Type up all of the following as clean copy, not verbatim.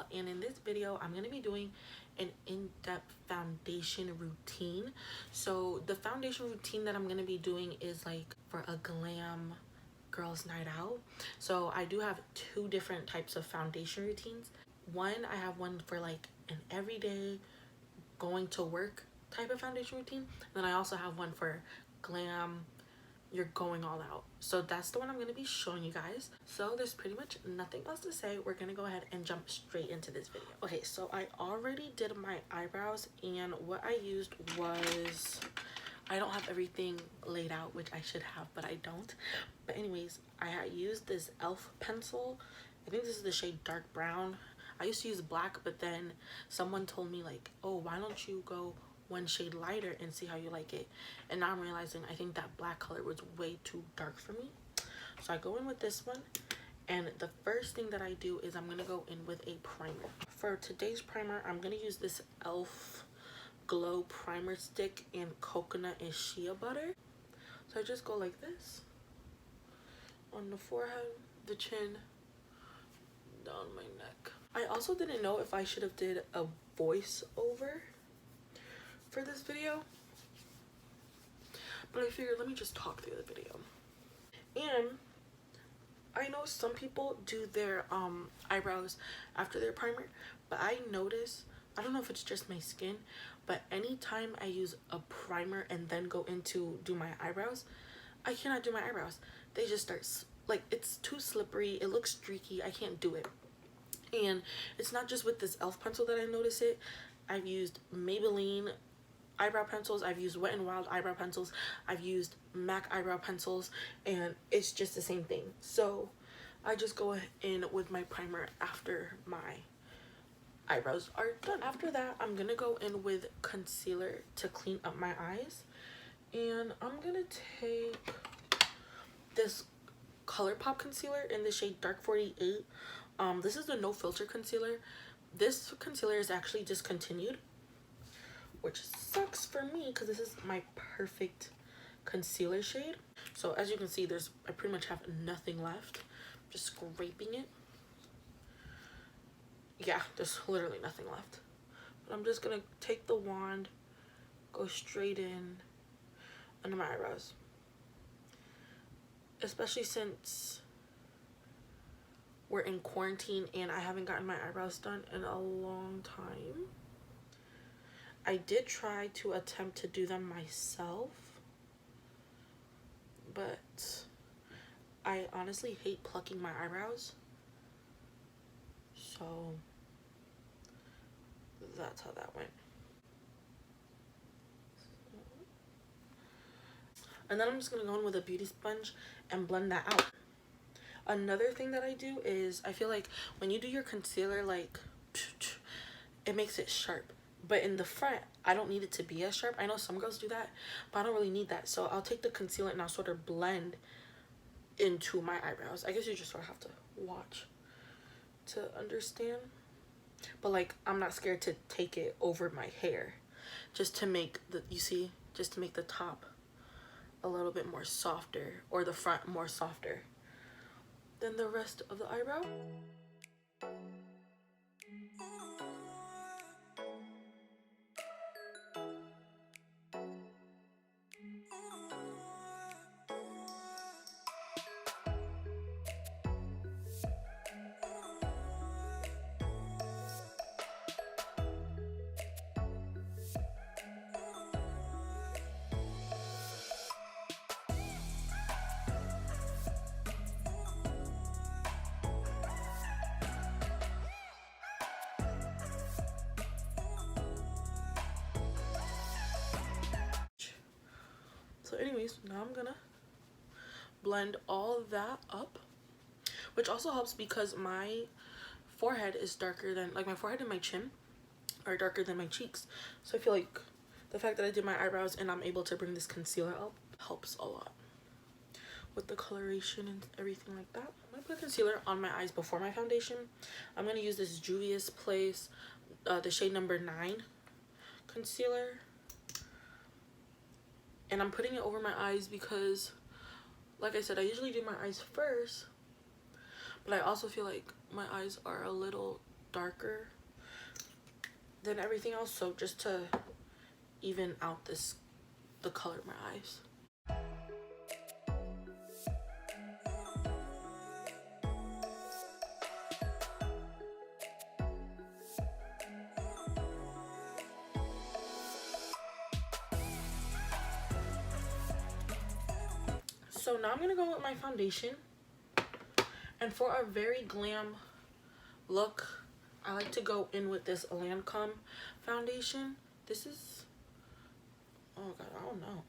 Michelle, and in this video I'm going to be doing an in-depth foundation routine. So the foundation routine that I'm going to be doing is like for a glam girls night out. So I do have two different types of foundation routines. One, I have one for like an everyday going to work type of foundation routine, and then I also have one for glam, you're going all out. So that's the one I'm going to be showing you guys. So there's pretty much nothing else to say. We're going to go ahead and jump straight into this video. Okay, so I already did my eyebrows, and what I used was, I don't have everything laid out, which I should have, but I don't. But anyways, I had used this e.l.f. pencil. I think this is the shade dark brown. I used to use black, but then someone told me like, oh, why don't you go one shade lighter and see how you like it. And now I'm realizing I think that black color was way too dark for me. So I go in with this one, and the first thing that I do is I'm gonna go in with a primer. For today's primer, I'm gonna use this e.l.f. Glow Primer Stick in coconut and shea butter. So I just go like this on the forehead, the chin, down my neck. I also didn't know if I should have did a voiceover for this video, but I figured let me just talk through the video. And I know some people do their eyebrows after their primer, but I notice, I don't know if it's just my skin, but anytime I use a primer and then go into do my eyebrows, I cannot do my eyebrows. They just start like, it's too slippery, it looks streaky, I can't do it. And it's not just with this e.l.f. pencil that I notice it. I've used Maybelline eyebrow pencils, I've used Wet n Wild eyebrow pencils, I've used MAC eyebrow pencils, and it's just the same thing. So I just go in with my primer after my eyebrows are done. After that, I'm gonna go in with concealer to clean up my eyes, and I'm gonna take this ColourPop concealer in the shade Dark 48. This is the no filter concealer. This concealer is actually discontinued, which sucks for me because this is my perfect concealer shade. So as you can see, I pretty much have nothing left. I'm just scraping it. Yeah, there's literally nothing left. But I'm just gonna take the wand, go straight in under my eyebrows. Especially since we're in quarantine and I haven't gotten my eyebrows done in a long time. I did try to attempt to do them myself, but I honestly hate plucking my eyebrows. So that's how that went. And then I'm just gonna go in with a beauty sponge and blend that out. Another thing that I do is, I feel like when you do your concealer, like, it makes it sharp. But in the front, I don't need it to be as sharp. I know some girls do that, but I don't really need that. So I'll take the concealer and I'll sort of blend into my eyebrows. I guess you just sort of have to watch to understand. But like, I'm not scared to take it over my hair just to make the, you see, just to make the top a little bit more softer, or the front more softer than the rest of the eyebrow. So anyways, now I'm gonna blend all of that up, which also helps because my forehead is darker than, like, my forehead and my chin are darker than my cheeks. So I feel like the fact that I did my eyebrows and I'm able to bring this concealer up helps a lot with the coloration and everything like that. I'm gonna put concealer on my eyes before my foundation. I'm gonna use this Juvia's Place, the shade number 9 concealer. And I'm putting it over my eyes because, like I said, I usually do my eyes first, but I also feel like my eyes are a little darker than everything else, so just to even out the color of my eyes. So now I'm gonna go with my foundation, and for a very glam look, I like to go in with this Lancome foundation. This is, oh god, I don't know.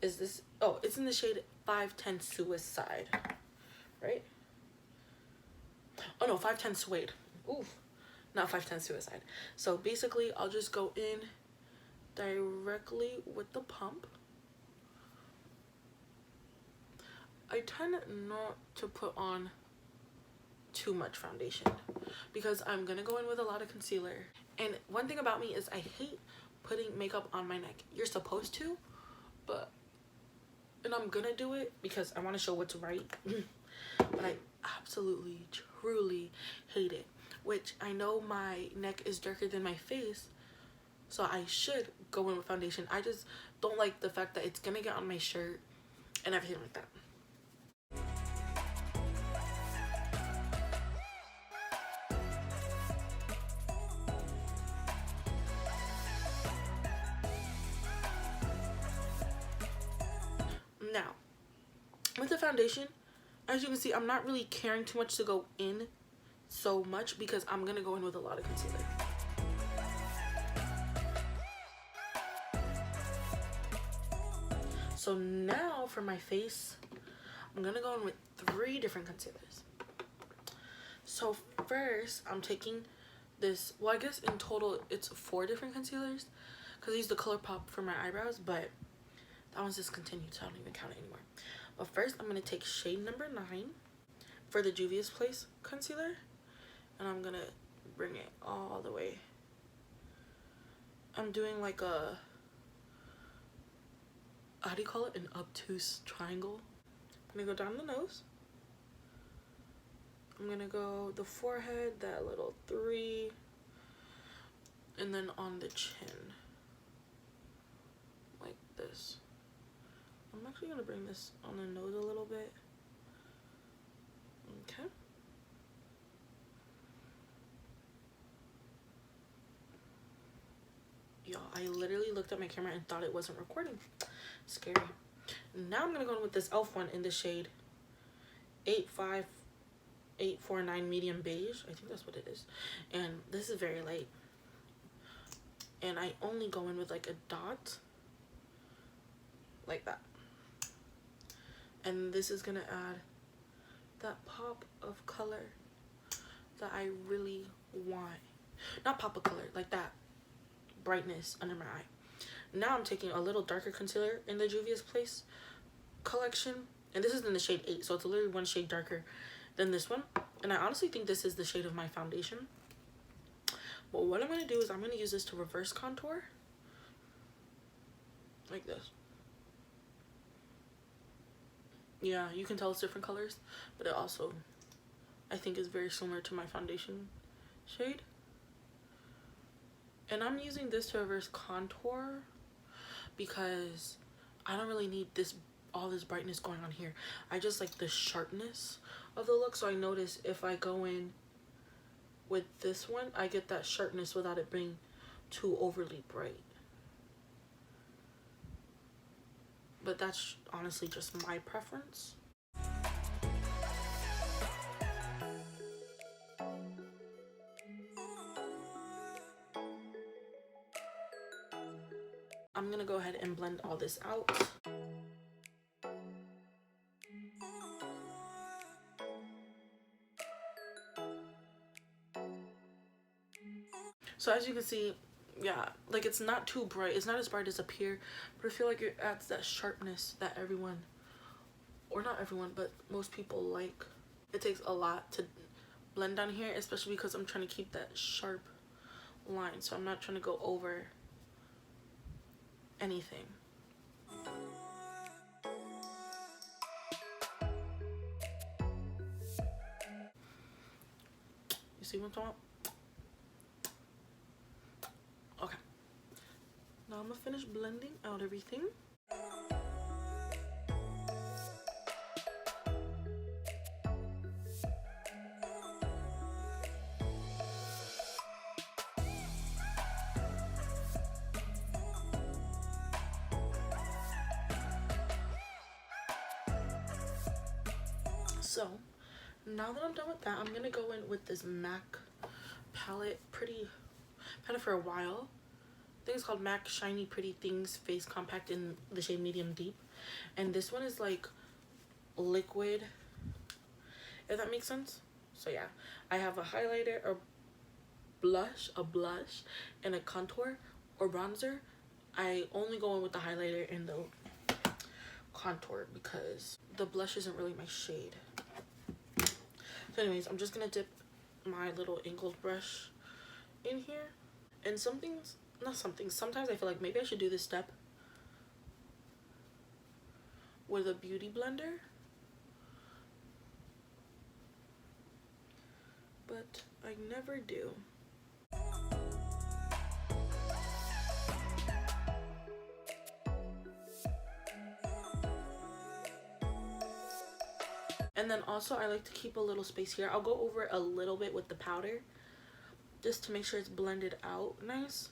Is this, oh, it's in the shade 510 Suicide, right? Oh no, 510 Suede. Ooh, not 510 Suicide. So basically, I'll just go in directly with the pump. I tend not to put on too much foundation because I'm gonna go in with a lot of concealer. And one thing about me is I hate putting makeup on my neck. You're supposed to, and I'm gonna do it because I want to show what's right. But I absolutely, truly hate it. Which I know my neck is darker than my face, so I should go in with foundation. I just don't like the fact that it's gonna get on my shirt and everything like that. Now, with the foundation, as you can see, I'm not really caring too much to go in so much because I'm gonna go in with a lot of concealer. So now for my face, I'm gonna go in with 3 different concealers. So first, I'm taking this, well, I guess in total it's 4 different concealers because I used the ColourPop for my eyebrows, but that one's discontinued, so I don't even count it anymore. But first, I'm gonna take shade number 9 for the Juvia's Place concealer, and I'm gonna bring it all the way. I'm doing like a, how do you call it, an obtuse triangle. I'm gonna go down the nose. I'm gonna go the forehead, that little 3, and then on the chin, like this. I'm actually gonna bring this on the nose a little bit. Okay. Y'all, I literally looked at my camera and thought it wasn't recording. Scary. Now I'm gonna go in with this e.l.f. one in the shade 85849 medium beige. I think that's what it is. And this is very light. And I only go in with like a dot. Like that. And this is gonna add that pop of color that I really want. Not pop of color, like that brightness under my eye. Now I'm taking a little darker concealer in the Juvia's Place collection, and this is in the shade 8, so it's literally 1 shade darker than this one, and I honestly think this is the shade of my foundation. But what I'm going to do is I'm going to use this to reverse contour like this. Yeah, you can tell it's different colors, but it also, I think, is very similar to my foundation shade. And I'm using this to reverse contour because I don't really need all this brightness going on here. I just like the sharpness of the look. So I notice if I go in with this one, I get that sharpness without it being too overly bright. But that's honestly just my preference. I'm gonna go ahead and blend all this out. So as you can see, yeah, like it's not too bright. It's not as bright as up here, but I feel like it adds that sharpness that everyone, or not everyone, but most people like. It takes a lot to blend down here, especially because I'm trying to keep that sharp line. So I'm not trying to go over anything. You see See what I'm talking about? Okay. Now I'm gonna finish blending out everything. So now that I'm done with that, I'm gonna go in with this MAC palette, pretty palette for a while. I think it's called MAC Shiny Pretty Things Face Compact in the shade Medium Deep. And this one is like liquid, if that makes sense. So yeah, I have a highlighter, a blush, and a contour or bronzer. I only go in with the highlighter and the contour because the blush isn't really my shade. So anyways, I'm just gonna dip my little angled brush in here. And sometimes I feel like maybe I should do this step with a beauty blender, but I never do. And then also I like to keep a little space here. I'll go over it a little bit with the powder just to make sure it's blended out nice.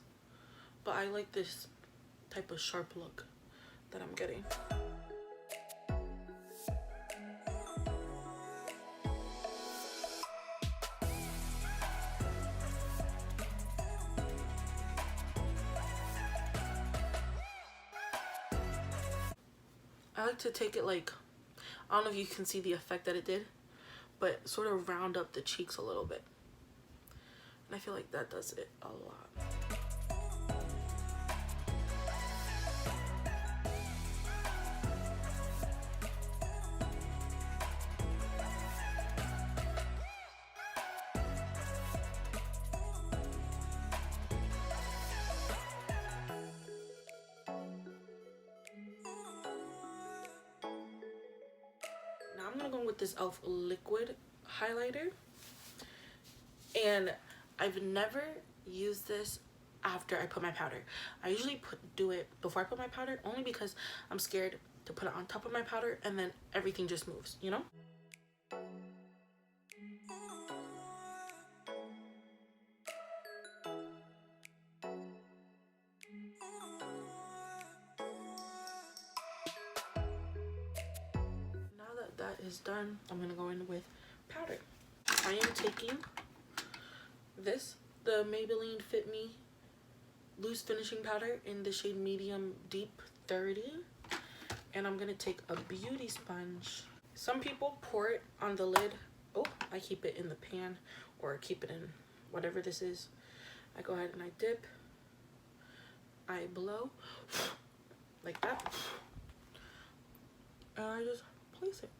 But I like this type of sharp look that I'm getting. I like to take it like, I don't know if you can see the effect that it did, but sort of round up the cheeks a little bit. And I feel like that does it a lot. Now I'm gonna go with this e.l.f. liquid highlighter, and I've never used this after I put my powder. I usually do it before I put my powder, only because I'm scared to put it on top of my powder and then everything just moves, you know? Now that that is done, I'm gonna go in with powder. I am taking this, the Maybelline Fit Me loose finishing powder in the shade Medium Deep 30, and I'm gonna take a beauty sponge. Some people pour it on the lid. Oh, I keep it in the pan or keep it in whatever this is. I go ahead and I dip, I blow like that, and I just place it.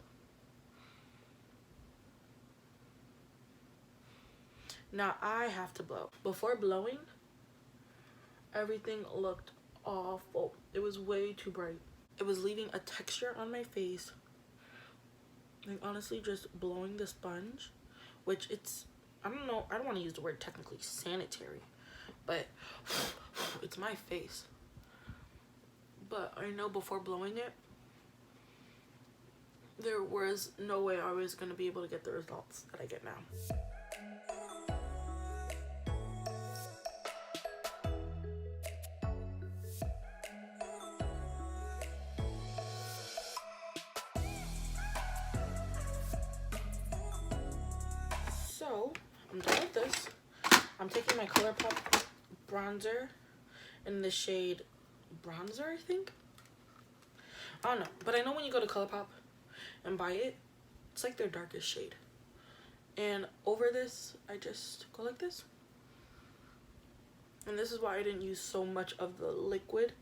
Now I have to blow. Before blowing, everything looked awful. It was way too bright. It was leaving a texture on my face. Like honestly, just blowing the sponge, which it's, I don't know, I don't want to use the word technically sanitary, but it's my face. But I know before blowing it, there was no way I was going to be able to get the results that I get now. So I'm done with this. I'm taking my ColourPop bronzer in the shade Bronzer, I think. I don't know, but I know when you go to ColourPop and buy it, it's like their darkest shade. And over this, I just go like this. And this is why I didn't use so much of the liquid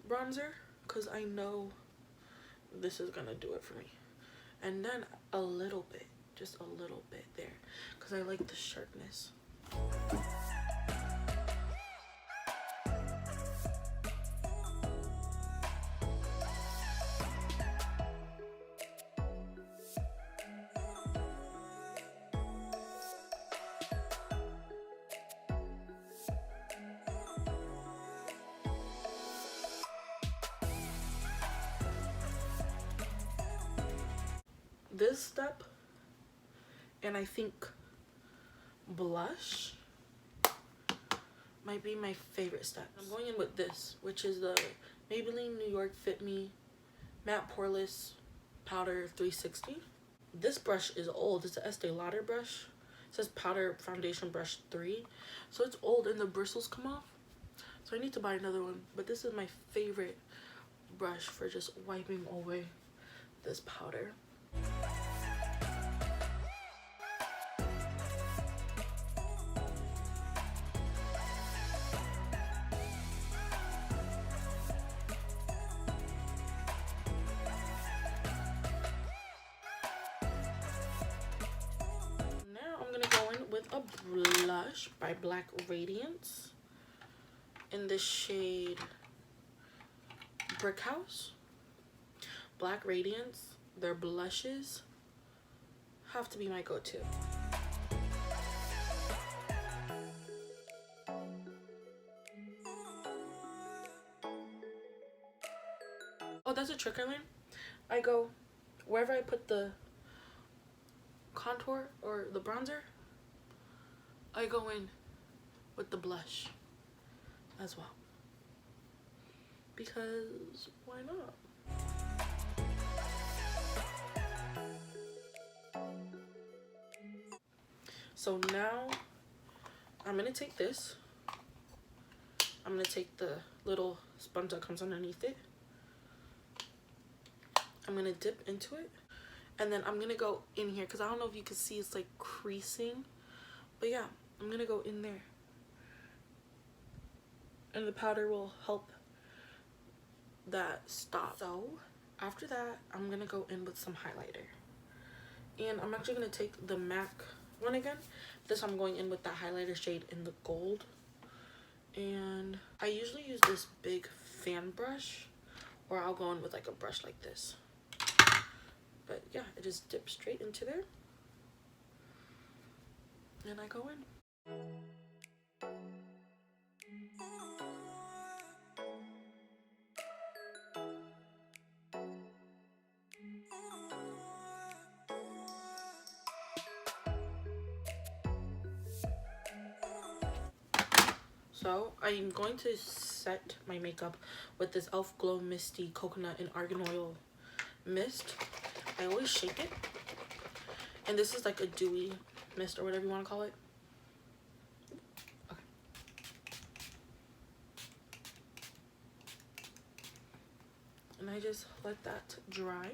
bronzer, because I know this is gonna do it for me. And then a little bit, just a little bit there, because I like the sharpness. this step, and I think blush might be my favorite step. I'm going in with this, which is the Maybelline New York Fit Me Matte Poreless Powder 360. This brush is old. It's a Estee Lauder brush. It says Powder Foundation Brush 3. So it's old and the bristles come off. So I need to buy another one. But this is my favorite brush for just wiping away this powder. A blush by Black Radiance in the shade Brick House. Black Radiance, their blushes have to be my go-to. Oh, that's a trick I learned. I go wherever I put the contour or the bronzer, I go in with the blush as well, because why not? So now I'm gonna take this, I'm gonna take the little sponge that comes underneath it, I'm gonna dip into it, and then I'm gonna go in here because I don't know if you can see, it's like creasing, but yeah, I'm gonna go in there, and the powder will help that stop. So after that, I'm gonna go in with some highlighter, and I'm actually gonna take the MAC one again. This I'm going in with that highlighter shade in the gold, and I usually use this big fan brush, or I'll go in with like a brush like this. But yeah, I just dip straight into there, and I go in. So I'm going to set my makeup with this e.l.f. Glow Misty Coconut and Argan Oil Mist. I always shake it, and this is like a dewy mist or whatever you want to call it. Okay. And I just let that dry.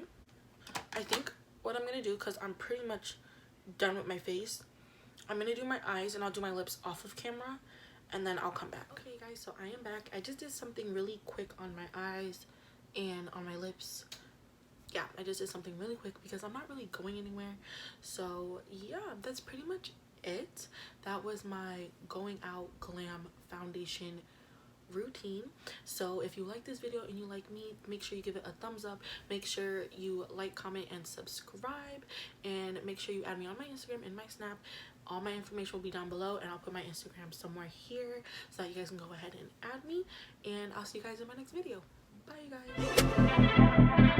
I think what I'm gonna do, because I'm pretty much done with my face, I'm gonna do my eyes and I'll do my lips off of camera, and then I'll come back. Okay guys, so I am back. I just did something really quick on my eyes and on my lips. Yeah, I just did something really quick because I'm not really going anywhere. So yeah, that's pretty much it. That was my going out glam foundation routine. So if you like this video and you like me, make sure you give it a thumbs up, make sure you like, comment, and subscribe, and make sure you add me on my Instagram and my Snap. All my information will be down below, and I'll put my Instagram somewhere here so that you guys can go ahead and add me, and I'll see you guys in my next video. Bye you guys.